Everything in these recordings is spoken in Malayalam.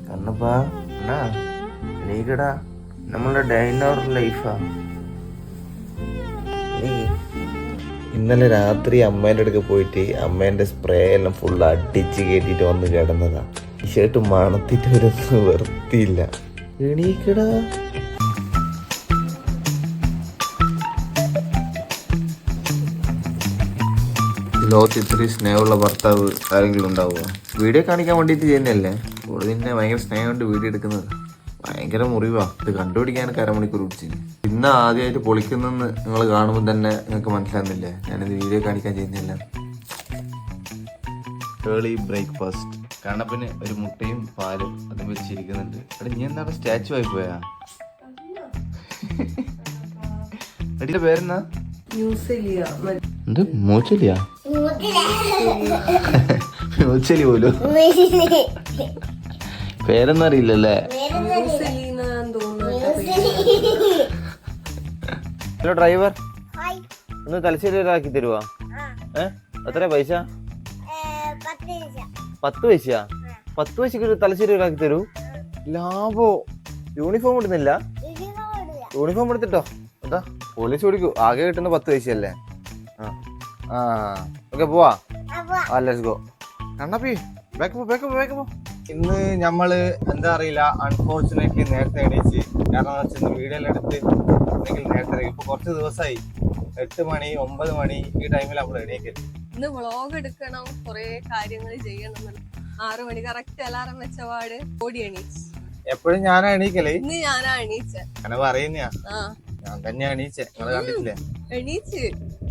കണ്ണപ്പാ അണ്ണാ എണീക്കടാ, നമ്മളുടെ ഡൈനർ ലൈഫാ. ഇന്നലെ രാത്രി അമ്മേൻ്റെ അടുക്ക് പോയിട്ട് അമ്മേൻ്റെ സ്പ്രേ എല്ലാം ഫുൾ അടിച്ച് കയറ്റിയിട്ട് വന്ന് കിടന്നതാ. ഈ ഷർട്ട് മണത്തിട്ട് വരുന്ന വെറുത്തിയില്ല. എണീക്കടാ. ലോകത്ത് ഇത്രയും സ്നേഹമുള്ള ഭർത്താവ് ആരെങ്കിലും ഉണ്ടാവുക? വീഡിയോ കാണിക്കാൻ വേണ്ടിയിട്ട് ചെയ്യുന്നതല്ലേ, കൂടുതൽ തന്നെ ഭയങ്കര സ്നേഹം കൊണ്ട് വീഡിയോ എടുക്കുന്നത്. ഭയങ്കര മുറിവാ, ഇത് കണ്ടുപിടിക്കാനൊക്കെ അരമണിക്കൂർ പിടിച്ചു. ഇന്ന് ആദ്യമായിട്ട് പൊളിക്കുന്നെന്ന് നിങ്ങൾ കാണുമ്പോൾ തന്നെ നിങ്ങൾക്ക് മനസ്സിലാകുന്നില്ലേ ഞാനിത് വീഡിയോ കാണിക്കാൻ ചെയ്യുന്നില്ല. Early breakfast. കണ്ണപ്പിന് ഒരു മുട്ടയും പാലും അതും വെച്ചിരിക്കുന്നുണ്ട്. എടാ നീ എന്താണ് സ്റ്റാച്ചു ആയി പോയാ? എടിയുടെ പേരെന്നാ? എന്ത് മൂച്ചലിയാ? മൂച്ചലി പോലും പേരൊന്നും അറിയില്ലല്ലേ? ഹലോ ഡ്രൈവർ, ഒന്ന് തലശ്ശേരി വരെ ആക്കി തരുവാ? എത്ര പൈസ? 10 പൈസയാ? 10 പൈസക്ക് തലശ്ശേരി വരെ ആക്കി തരൂ? ലാഭോ. യൂണിഫോം ഇടുന്നില്ല? യൂണിഫോം എടുത്തിട്ടോ. എന്താ പോലീസ് പിടിക്കൂ. ആകെ കിട്ടുന്ന 10 പൈസയല്ലേ? ആ ഓക്കെ പോവാ. Let's go. കണ്ണപ്പി ബാക്ക് പോ. ഇന്ന് നമ്മള് എന്താ അറിയില്ല, അൺഫോർച്ചുനേറ്റ്ലി നേരത്തെ എണീച്ച്. കാരണം വെച്ചാൽ വീഡിയോയിൽ എടുത്ത് എന്തെങ്കിലും നേരത്തെ ഇപ്പൊ കുറച്ച് ദിവസമായി 8 മണി 9 മണി ഈ ടൈമിൽ നമ്മൾ എണീക്കരുത്. ഇന്ന് വ്ളോഗ് എടുക്കണം, കുറെ കാര്യങ്ങൾ ചെയ്യണം. 6 മണി കറക്റ്റ് അലാറം വെച്ചപാട് ഓടി എണീച്ച്. എപ്പോഴും ഞാനാ എണീക്കല്. ഇന്ന് ഞാനാ എണീച്ചെ. അങ്ങനെ പറയുന്നയാ? ഞാൻ തന്നെയാ എണീച്ചെ. നിങ്ങൾ കണ്ടിട്ടില്ലേ? എണീച്ച്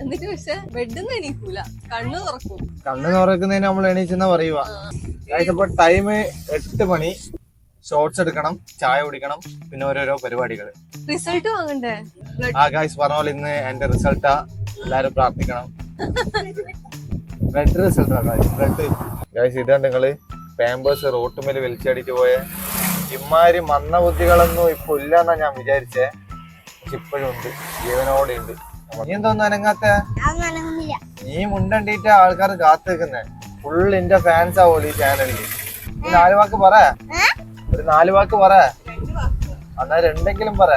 എന്നിട്ട് പക്ഷെ ബെഡിന്ന് എണീക്കൂല, കണ്ണു തുറക്കും. കണ്ണ് തുറക്കുന്നതിന് നമ്മൾ എണീച്ചെന്നാ പറയുക. ഇപ്പൊ ടൈം 8 മണി. ഷോർട്സ് എടുക്കണം, ചായ കുടിക്കണം, പിന്നെ ഓരോരോ പരിപാടികൾ. റിസൾട്ട് വാങ്ങണ്ടേ? ഗായ്സ് പറഞ്ഞ പോലെ ഇന്ന് എന്റെ റിസൾട്ടാ. എല്ലാരും പ്രാർത്ഥിക്കണം. Blood റിസൾട്ടാ blood. ഗായ്സ് ഇതാണ്ട് നിങ്ങള് പാമ്പേഴ്സ് റോട്ടുമേല് വലിച്ചടിച്ച് പോയ ഇമാരി മന്ന ബുദ്ധികളൊന്നും ഇപ്പൊ ഇല്ലെന്നാ ഞാൻ വിചാരിച്ചേ. പക്ഷെ ഇപ്പോഴും ഉണ്ട്, ജീവനോടെ ഉണ്ട്. നീ എന്തോന്നും അനങ്ങാത്ത? നീ മുണ്ടണ്ടിട്ട് ആൾക്കാർ കാത്തു നിൽക്കുന്നേ. ഫുൾ എന്റെ ഫാൻസ് ആവോളൂ ഈ ചാനലില്. 4 വാക്ക് പറ. ഒരു 4 വാക്ക് പറ. എന്നാ 2 പറ.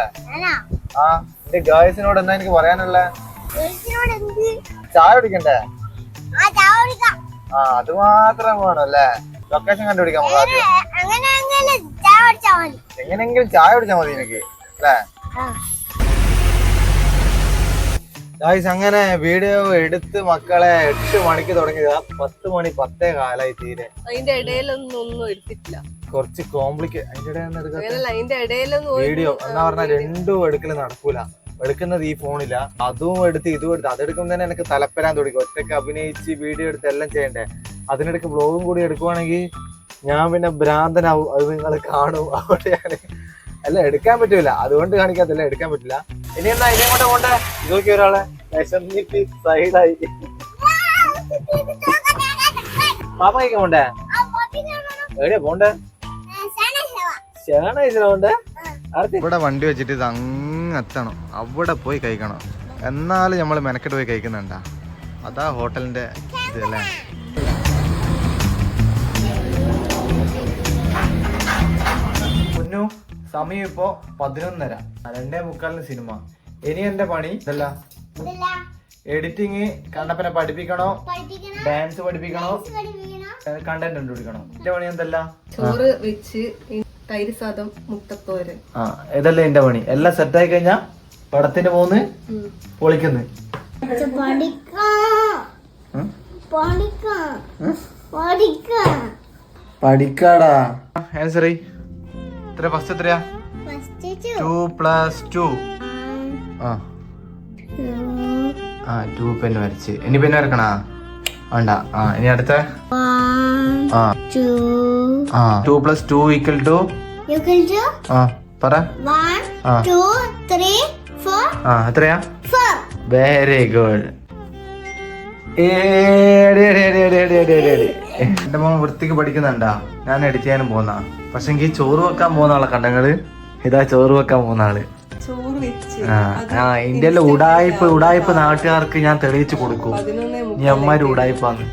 എന്റെ ഗേൾസിനോട് എന്നാ എനിക്ക് പറയാനുള്ള? ചായ കുടിക്കണ്ടേ? അത് മാത്രം വേണം അല്ലേ? ലൊക്കേഷൻ കണ്ടുപിടിക്കാൻ പോകാം. എങ്ങനെയെങ്കിലും ചായ കുടിച്ചാൽ മതി എനിക്ക് അല്ലേ? ഗായ്സ് അങ്ങനെ വീഡിയോ എടുത്ത് മക്കളെ 8 മണിക്ക് തുടങ്ങിയതാ. 10 മണി 10 കാലായി തീരെ. അതിന്റെ ഇടയിലൊന്നും എടുത്തിട്ടില്ല. കുറച്ച് വീഡിയോ എന്നാ പറഞ്ഞാൽ 2 എടുക്കല് നടക്കൂല. എടുക്കുന്നത് ഈ ഫോണില്ല. അതും എടുത്ത് ഇതും എടുത്ത്. അതെടുക്കുമ്പോൾ തന്നെ എനിക്ക് തലപ്പരാൻ തുടങ്ങി. ഒറ്റയ്ക്ക് അഭിനയിച്ച് വീഡിയോ എടുത്ത് എല്ലാം ചെയ്യണ്ടേ. അതിനിടയ്ക്ക് വ്ളോഗും കൂടി എടുക്കുവാണെങ്കിൽ ഞാൻ പിന്നെ ഭ്രാന്തനാവും. അത് നിങ്ങൾ കാണും. അവിടെ ഞാൻ അല്ല എടുക്കാൻ പറ്റൂല, അതുകൊണ്ട് കാണിക്കാത്തല്ല. എടുക്കാൻ പറ്റില്ല. ഇനി എന്നാ ഇനിയും കൊണ്ട് പോണ്ടേ? ഇതൊക്കെ ഒരാളെ വിശന്നിട്ട് സൈഡായി. പാപ്പ കഴിക്കാൻ പോണ്ടേ? എവിടെയാ പോണ്ടേ? പോണ്ടേ? ഇവിടെ വണ്ടി വെച്ചിട്ട് ഇത് അങ്ങ് എത്തണം. അവിടെ പോയി കഴിക്കണം. എന്നാലും നമ്മൾ മെനക്കെട്ട് പോയി കഴിക്കുന്നുണ്ടാ. അതാ ഹോട്ടലിന്റെ ഇത് അല്ലേ? സമയം ഇപ്പോ 11:30. 2:45 സിനിമ. ഇനി എന്റെ പണി ഇതല്ല, എഡിറ്റിങ്. കണ്ണപ്പനെ പഠിപ്പിക്കണോ, ഡാൻസ് പഠിപ്പിക്കണോ, കണ്ടന്റ് കണ്ടുപിടിക്കണോ. എന്റെ പണി എന്തല്ല? ചോറ് വെച്ച് തൈര് സാദം മുട്ടത്തോരൻ. ഇതല്ലേ എന്റെ പണി. എല്ലാം സെറ്റായി കഴിഞ്ഞാ പടത്തിന് പോന്ന് പൊളിക്കുന്നു. പഠിക്കാടാ. ആൻസറി എത്ര? ഫസ്റ്റ് എത്രയാ? 2 + 2. 2 പെന്ന് വരച്ച്. ഇനി പെന്ന് വരക്കണാ? വേണ്ട. ഇനി അടുത്ത 2 + 2 = പറ. 1 2 3 4. എത്രയാ? Very good. എന്റെ മോൻ വൃത്തിക്ക് പഠിക്കുന്നുണ്ടാ. ഞാൻ എഡിറ്റ് ചെയ്യാനും പോന്നാ. പക്ഷെ എനിക്ക് ചോറ് വെക്കാൻ പോകുന്ന ആളെ കണ്ടങ്ങള്. ഇതാ ചോറ് വെക്കാൻ പോകുന്ന ആള്. ഇന്ത്യയിലെ ഉടായ്പ നാട്ടുകാർക്ക് ഞാൻ തെളിയിച്ചു കൊടുക്കും. നീ അമ്മമാര് ഉടായ്പാന്ന്.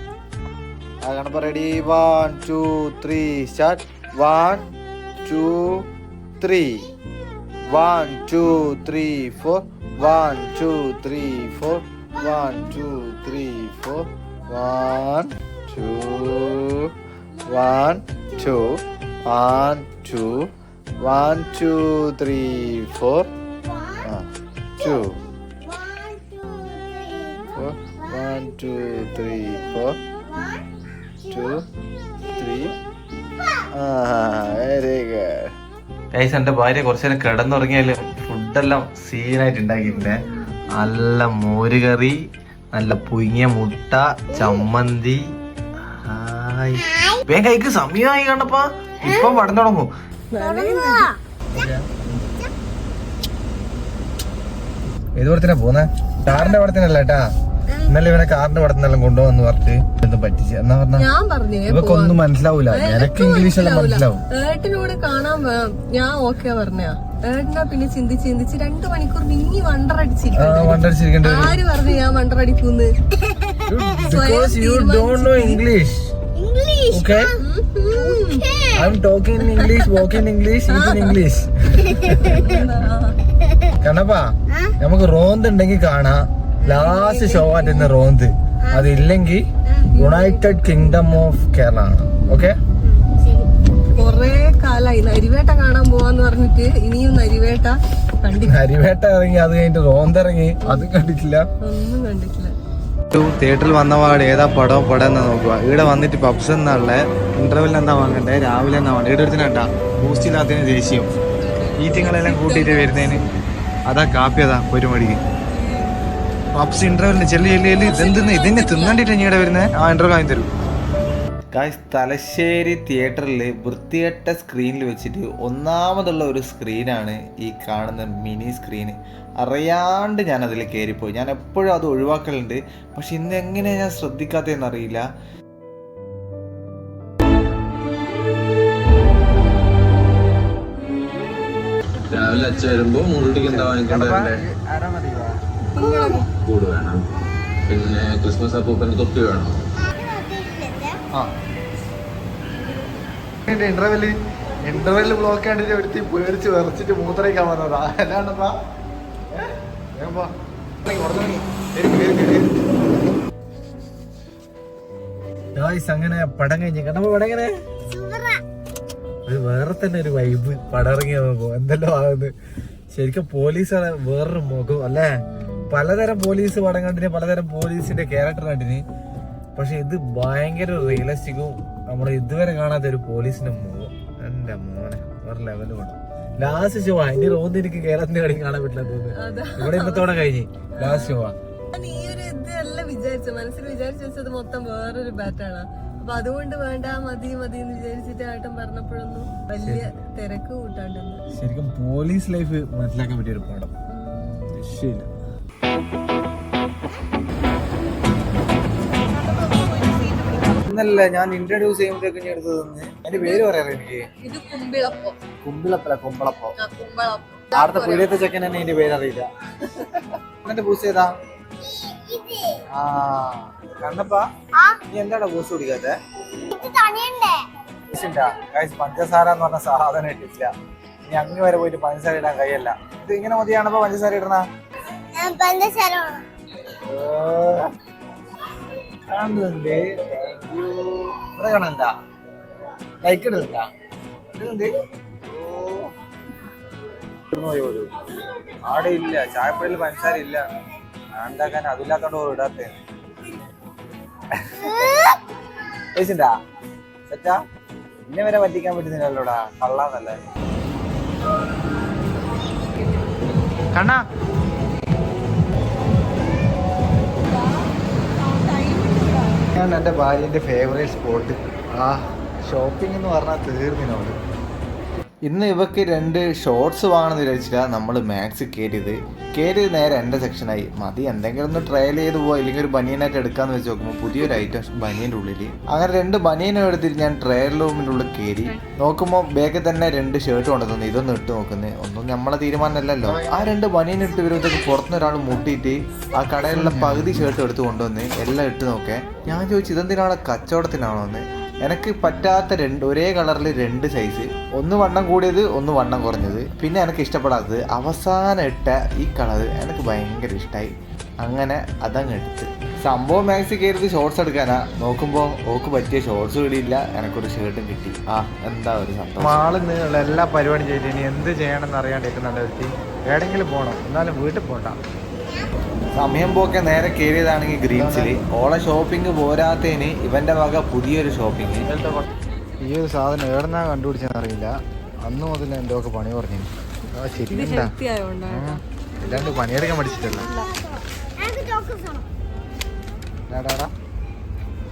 Ready 1 2 3 start. 1 2 3 1 2 3 4 1 2 3 4 1 2 3 4 1 2 1 2 1 2 1 2 3 4 2 1 2 3 4 2 3 very good guys. എൻ്റെ ഭാര്യ കുറച്ചു നേരം കിടന്നുറങ്ങിയാലും ഫുഡെല്ലാം സീനായിട്ട് ഉണ്ടാക്കിയിട്ടുണ്ട്. നല്ല മോരുകറി, നല്ല പുഴുങ്ങിയ മുട്ട, ചമ്മന്തി. വേഗം കഴിക്ക്, സമയമായി കണ്ടപ്പാ. ഇപ്പം പടം തുടങ്ങും. ഏത് പടത്തിനാ പോന്നെ? കാറിന്റെ പടത്തിനല്ല കേട്ടാ. ഇന്നലെ ഇവനെ കാറിന്റെ പടത്തിനെല്ലാം കൊണ്ടുപോകാന്ന് പറഞ്ഞിട്ട് എന്തും പറ്റിച്ച് എന്നാ പറഞ്ഞ ഇവക്കൊന്നും മനസ്സിലാവൂല. നിനക്ക് ഇംഗ്ലീഷ് എല്ലാം മനസ്സിലാവും. ഏട്ടനോട് കാണാൻ ഞാൻ ഓക്കെ പറഞ്ഞ ഏട്ടനാ പിന്നെ ചിന്തിച്ച് 2 മണിക്കൂർ നീ വണ്ടറടിച്ചിരിക്കണ്ട. ആര് പറഞ്ഞു ഞാൻ വണ്ടറടിക്കൂന്ന്? You don't know English. Okay? I'm talking in English, walking in English, eating English. കണ്ണപ്പാ, നമുക്ക് റോന്ത് ഉണ്ടെങ്കിൽ കാണാം. ലാസ്റ്റ് ഷോ ആയിട്ട് റോന്ത്. അതില്ലെങ്കിൽ യുണൈറ്റഡ് കിങ്ഡം ഓഫ് കേരള ആണ്. ഓക്കെ, കൊറേ കാലായി നരിവേട്ട കാണാൻ പോവാന്ന് പറഞ്ഞിട്ട് ഇനിയും നരിവേട്ട കണ്ടില്ല. നരിവേട്ട ഇറങ്ങി, അത് കഴിഞ്ഞിട്ട് റോന്ത് ഇറങ്ങി, അതും കണ്ടിട്ടില്ല, ഒന്നും കണ്ടിട്ടില്ല. തിയേറ്ററിൽ വന്ന പാട് ഏതാ പടം എന്ന് നോക്കുക. ഇവിടെ വന്നിട്ട് പബ്സ് എന്നുള്ള ഇന്റർവെൽ എന്താ വാങ്ങണ്ടേ, രാവിലെ എന്നാ വേണ്ടത്. ഇവിടെ എടുത്തിട്ടാ ബൂസ്റ്റ് ഇല്ലാത്തതിന് ദേഷ്യം. ഈറ്റിങ്ങളെല്ലാം കൂട്ടിയിട്ട് വരുന്നതിന് അതാ കാപ്പി, അതാ 1 മണിക്ക് പബ്സ് ഇന്റർവെല്ലിന് ചെല്ലി ഇതെന്തെന്ന് ഇതിനെ തിന്നണ്ടിട്ട് ഇവിടെ വരുന്നത്. ആ ഇന്റർവെൽ വാങ്ങി തരും. തലശ്ശേരി തിയേറ്ററിൽ വൃത്തികെട്ട സ്ക്രീനിൽ വെച്ചിട്ട് ഒന്നാമതുള്ള ഒരു സ്ക്രീനാണ് ഈ കാണുന്ന മിനി സ്ക്രീന്. അറിയാണ്ട് ഞാൻ അതിൽ കയറിപ്പോയി. ഞാൻ എപ്പോഴും അത് ഒഴിവാക്കലുണ്ട്, പക്ഷെ ഇന്ന് എങ്ങനെയാണ് ഞാൻ ശ്രദ്ധിക്കാത്തതെന്നറിയില്ല. രാവിലെ അച്ഛൻ വരുമ്പോ മുറുട്ടിക്ക് എന്താ വാങ്ങിക്കണ്ടേ? കൂട് വേണം, പിന്നെ ക്രിസ്മസ് അപ്പൂപ്പന് തൊപ്പി വേണം. ഇന്റർവെല് ബ്ലോക്ക് ആയിട്ട് ഒരുത്തി പേടിച്ച് വിറച്ചിട്ട് മൂത്രയ്ക്കാൻ വന്നതാ. അല്ലാണ്ടപ്പാ അങ്ങനെ പടം കഴിഞ്ഞ് കണ്ടപ്പോ പടം എങ്ങനെ ഒരു വേറെ തന്നെ ഒരു വൈബ്. പടം ഇറങ്ങി നോക്കൂ എന്തെല്ലോ ആകുന്നത്. ശരിക്കും പോലീസ് വേറൊരു മുഖം അല്ലേ. പലതരം പോലീസ് പടം കണ്ടിന്, പലതരം പോലീസിന്റെ ക്യാരക്ടർ കണ്ടിന്. പക്ഷെ ഇത് ഭയങ്കര റിയലിസ്റ്റിക്കും നമ്മൾ ഇതുവരെ കാണാത്ത ഒരു പോലീസിന്റെ മുഖം. എന്റെ മോനെ വേറെ ലെവല് വേണം. ലാസ്റ്റ് ഷോ ഇനി റോന്ന് എനിക്ക് കേരളത്തിന്റെ കളി കാണാൻ പറ്റില്ല തോന്നുന്നു. ഇവിടെ ഇന്നത്തോടെ കഴിഞ്ഞ് ലാസ്റ്റ് ഷോ. ഈ ഒരു ഇതല്ല വിചാരിച്ചു, മനസ്സിൽ വിചാരിച്ചു വെച്ചത് മൊത്തം വേറൊരു ബാറ്റാണ്. അപ്പൊ അതുകൊണ്ട് വേണ്ട മതി എന്ന് വിചാരിച്ചിട്ട് ഏട്ടൻ പറഞ്ഞപ്പോഴൊന്നും വലിയ തിരക്ക് കൂട്ടാണ്ടെന്ന്. ശരിക്കും പോലീസ് ലൈഫ് മനസ്സിലാക്കാൻ പറ്റിയ ഒരു പടം. രക്ഷയില്ല. ഇന്നല്ല ഞാൻ ഇൻട്രൊഡ്യൂസ് ചെയ്യുമ്പോഴേക്കും ഞാൻ എടുത്ത് തന്നെ. അതിന്റെ പേര് പറയാറ് എനിക്ക്. ഇത് കുമ്പിളപ്പം. കുമ്പളപ്പം. ആടത്തെ പീഡിയത്തെ ചെക്കൻ തന്നെ ഇതിന്റെ പേരറിയില്ല. എന്റെ ബൂസ് ഏതാ? ആ കണ്ണപ്പാ, നീ എന്താടാ ബൂസ് കുടിക്കാത്തെ? പഞ്ചസാര എന്ന് പറഞ്ഞ സാധനം ഇട്ടില്ല. ഇനി അങ്ങ് വരെ പോയിട്ട് പഞ്ചസാര ഇടാൻ കഴിയല്ല. ഇത് ഇങ്ങനെ മതിയാണപ്പോ പഞ്ചസാര ഇടണ? കാണുന്നുണ്ട്. ഇവിടെ കാണണ്ട, ലൈക്ക് ഇടുന്നുണ്ടാ? ഇടുന്നുണ്ട്. ആടെ ഇല്ല, ചായപ്പൊടിയിൽ പഞ്ചസാര ഇല്ല. ഉണ്ടാക്കാൻ അതില്ലാത്തോണ്ട് ഇടാത്തേ. പൈസണ്ടാ സെറ്റാ? ഇന്നെ വരെ പറ്റിക്കാൻ പറ്റുന്നില്ലല്ലോടാ, കള്ളാന്നല്ലേ കണ്ണാ. ഞാൻ എൻ്റെ ഭാര്യൻ്റെ ഫേവറേറ്റ് സ്പോട്ട്. ആ ഷോപ്പിംഗ് എന്ന് പറഞ്ഞാൽ തീർന്നിനോട്. ഇന്ന് ഇവക്ക് 2 ഷോർട്സ് വാങ്ങണമെന്ന് വിചാരിച്ചില്ല നമ്മൾ മാക്സ് കയറിയത് നേരെ എൻ്റെ സെക്ഷനായി. മതി എന്തെങ്കിലും ഒന്ന് ട്രയൽ ചെയ്ത് പോവാ, ഇല്ലെങ്കിൽ ഒരു ബനിയനായിട്ട് എടുക്കാന്ന് വെച്ച് നോക്കുമ്പോൾ പുതിയൊരു ഐറ്റം ബനിയൻ്റെ ഉള്ളിൽ. അങ്ങനെ 2 ബനിയനും എടുത്തിട്ട് ഞാൻ ട്രയൽ റൂമിൻ്റെ ഉള്ളിൽ കയറി നോക്കുമ്പോൾ ബാഗിൽ തന്നെ 2 ഷർട്ട് കൊണ്ടുവന്നു. ഇതൊന്നും ഇട്ട് നോക്കുന്നത് ഒന്നും നമ്മളെ തീരുമാനമല്ലല്ലോ. ആ 2 ബനിയൻ ഇട്ട് വരുമ്പോഴത്തേക്ക് പുറത്തുനിന്ന് ഒരാൾ മുട്ടിയിട്ട് ആ കടയിലുള്ള പകുതി ഷർട്ട് എടുത്ത് കൊണ്ടുവന്ന് എല്ലാം ഇട്ട് നോക്കേ. ഞാൻ ചോദിച്ചു ഇതെന്തിനാണ്, കച്ചവടത്തിനാണോ എന്ന്. എനിക്ക് പറ്റാത്ത ഒരേ കളറിൽ 2 സൈസ്, ഒന്ന് വണ്ണം കൂടിയത് ഒന്ന് വണ്ണം കുറഞ്ഞത്. പിന്നെ എനിക്ക് ഇഷ്ടപ്പെടാത്തത് അവസാനം ഇട്ട ഈ കളർ എനിക്ക് ഭയങ്കര ഇഷ്ടമായി. അങ്ങനെ അതങ്ങ് എടുത്ത് സംഭവം മാക്സി കയറി ഷോർട്സ് എടുക്കാനാ നോക്കുമ്പോൾ ഓക്ക് പറ്റിയ ഷോർട്സ് കിട്ടിയില്ല, എനിക്കൊരു ഷർട്ടും കിട്ടി. എന്താ ഒരു സന്തോഷം. മാളിൽ നിന്നുള്ള എല്ലാ പരിപാടിയും ചെയ്തിട്ട് ഇനി എന്ത് ചെയ്യണമെന്ന് അറിയാണ്ടിരിക്കുന്നുണ്ട് വ്യക്തി. എവിടെയെങ്കിലും പോകണം, എന്നാലും വീട്ടിൽ പോകണ്ട. സമയം പോക്കെ നേരെ കയറിയതാണെങ്കിൽ ഗ്രീൻസിൽ. ഓളെ ഷോപ്പിംഗ് പോരാത്തതിന് ഇവന്റെ വക പുതിയൊരു ഷോപ്പിംഗ്. ഈ ഒരു സാധനം എവിടെന്നാ കണ്ടുപിടിച്ചെന്ന് അറിയില്ല. അന്ന് മുതൽ എൻ്റെ ഒക്കെ പണി പറഞ്ഞു. ശരിയാ, ഇല്ലാണ്ട് പണിയെടുക്കാൻ പഠിച്ചിട്ടല്ല.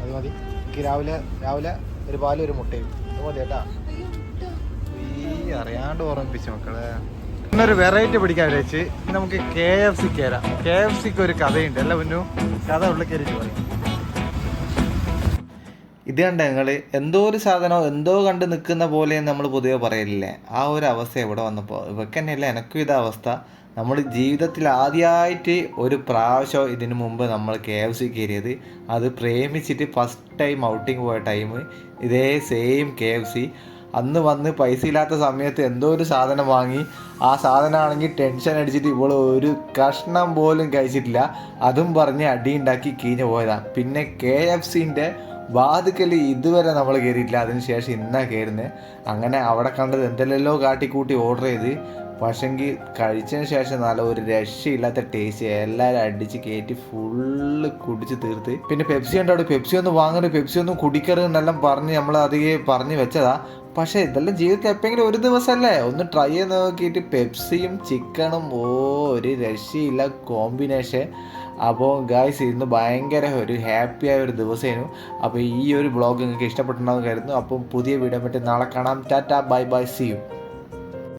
അത് മതി എനിക്ക്. രാവിലെ ഒരു പാലും ഒരു മുട്ടയും അത് മതി കേട്ടാ. ഈ അറിയാണ്ട് ഓർമ്മിപ്പിച്ചു മക്കളെ. ഇന്നൊരു വെറൈറ്റി പിടിക്കാൻ വിചാരിച്ച് നമുക്ക് KFC കയറാം. KFCക്ക് ഒരു കഥയുണ്ട് അല്ല മുന്നു, കഥ ഉള്ളിൽ കയറിയിട്ട് പറയും. ഇത് കണ്ട നിങ്ങൾ എന്തോ ഒരു സാധനം എന്തോ കണ്ട് നിൽക്കുന്ന പോലെ നമ്മൾ പൊതുവെ പറയില്ലേ, ആ ഒരു അവസ്ഥ ഇവിടെ വന്നപ്പോൾ ഇവർക്ക് തന്നെയല്ല എനിക്കും ഇതാ അവസ്ഥ. നമ്മൾ ജീവിതത്തിൽ ആദ്യമായിട്ട് ഒരു പ്രാവശ്യം ഇതിനു മുമ്പ് നമ്മൾ KFC കയറിയത്, അത് പ്രേമിച്ചിട്ട് ഫസ്റ്റ് ടൈം ഔട്ടിങ് പോയ ടൈം ഇതേ സെയിം KFC. അന്ന് വന്ന് പൈസ ഇല്ലാത്ത സമയത്ത് എന്തോ ഒരു സാധനം വാങ്ങി, ആ സാധനമാണെങ്കിൽ ടെൻഷൻ അടിച്ചിട്ട് ഇവൾ ഒരു കഷ്ണം പോലും കഴിച്ചിട്ടില്ല. അതും പറഞ്ഞ് അടിയുണ്ടാക്കി കീഞ്ഞു പോയതാണ്. പിന്നെ KFCൻ്റെ വാതുക്കൽ ഇതുവരെ നമ്മൾ കയറിയിട്ടില്ല. അതിന് ശേഷം ഇന്നാ കയറുന്നത്. അങ്ങനെ അവിടെ കണ്ടത് എന്തെല്ലോ കാട്ടിക്കൂട്ടി ഓർഡർ ചെയ്ത്, പക്ഷെങ്കിൽ കഴിച്ചതിന് ശേഷം നല്ല ഒരു രക്ഷയില്ലാത്ത ടേസ്റ്റ്. എല്ലാവരും അടിച്ച് കയറ്റി ഫുള്ള് കുടിച്ച് തീർത്ത്. പിന്നെ പെപ്സി ഉണ്ട് അവിടെ. പെപ്സി ഒന്നും വാങ്ങരുത്, പെപ്സി ഒന്നും കുടിക്കരുത് എന്നെല്ലാം പറഞ്ഞ് നമ്മൾ അധികം പറഞ്ഞ് വെച്ചതാ. പക്ഷേ ഇതെല്ലാം ജീവിതത്തിൽ എപ്പോഴെങ്കിലും ഒരു ദിവസമല്ലേ, ഒന്ന് ട്രൈ ചെയ്ത് നോക്കിയിട്ട് പെപ്സിയും ചിക്കനും ഒരു രക്ഷയില്ല കോമ്പിനേഷൻ. അപ്പോൾ ഗായ്സ് ഇന്ന് ഭയങ്കര ഒരു ഹാപ്പിയായ ഒരു ദിവസമായിരുന്നു. അപ്പോൾ ഈ ഒരു വ്ളോഗ് നിങ്ങൾക്ക് ഇഷ്ടപ്പെട്ടിട്ടുണ്ടാകും കരുതുന്നു. അപ്പം പുതിയ വീഡിയോ പറ്റി നാളെ കാണാം. Tata, bye bye, see U.